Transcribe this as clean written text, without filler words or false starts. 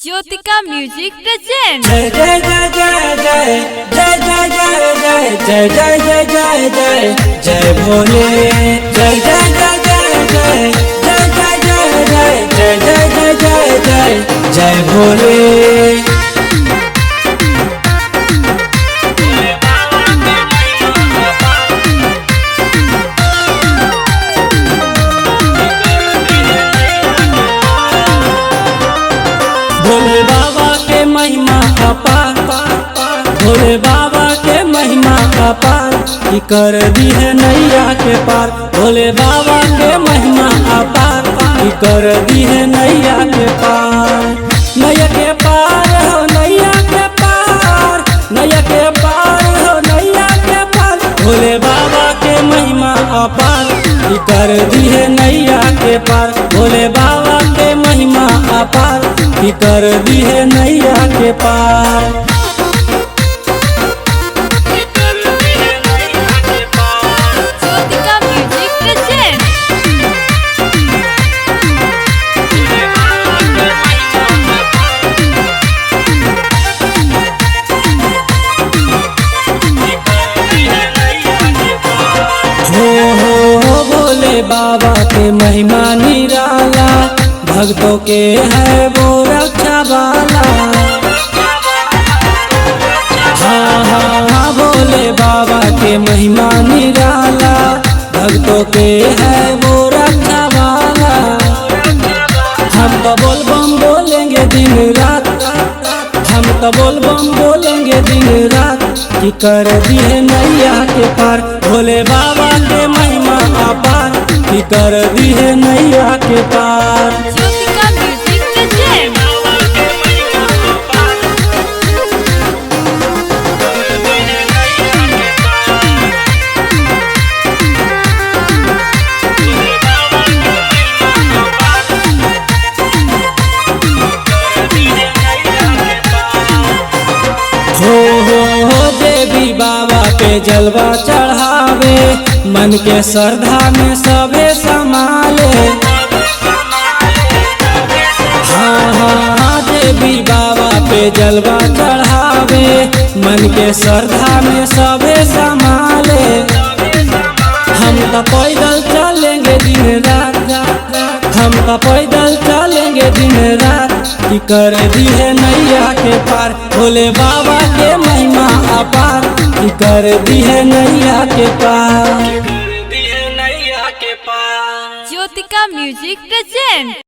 Jyotika music present. जय जय जय जय जय जय जय जय जय जय जय जय जय जय भोले। जय जय जय जय जय जय जय जय जय जय जय जय जय भोले। भोले बाबा के महिमा अपार, भोले बाबा के महिमा अपार, की कर दी है नैया के पार। भोले बाबा के महिमा अपार, की कर दी है नैया के पार। नैया के पार हो नैया के पार, नैया के पार हो नैया के पार। भोले बाबा के महिमा अपार, की कर दी है नैया के पार। भोले बाबा के महिमा अपार, की कर दी है नैया के पार। Jyotika music present. हो भोले बाबा के महिमा निराला, भक्तों के है वो रक्षा वाला। हाँ हाँ हाँ भोले बाबा के महिमा निराला, भक्तों के है वो रक्षा वाला। हम तो बोल बम बोलेंगे दिन रात, हम तो बोल बम बोलेंगे दिन रात, की कर दी है नैया के पार। भोले बाबा के महिमा अपार, की कर दी है नैया के पार। Jyotika music present. हो देवी बाबा पे जलवा चढ़ावे, मन के श्रद्धा में सबे समाले। हाँ हाँ हाँ देवी बाबा पे जलवा चढ़ावे, मन के श्रद्धा में सबे समाले। हम तो पैदल चलेंगे दिन रात, हम तो पैदल चलेंगे दिन रात, की कर दी है नैया के पार। भोले बाबा के महिमा अपार, की कर दी है नैया के पार। Jyotika music present.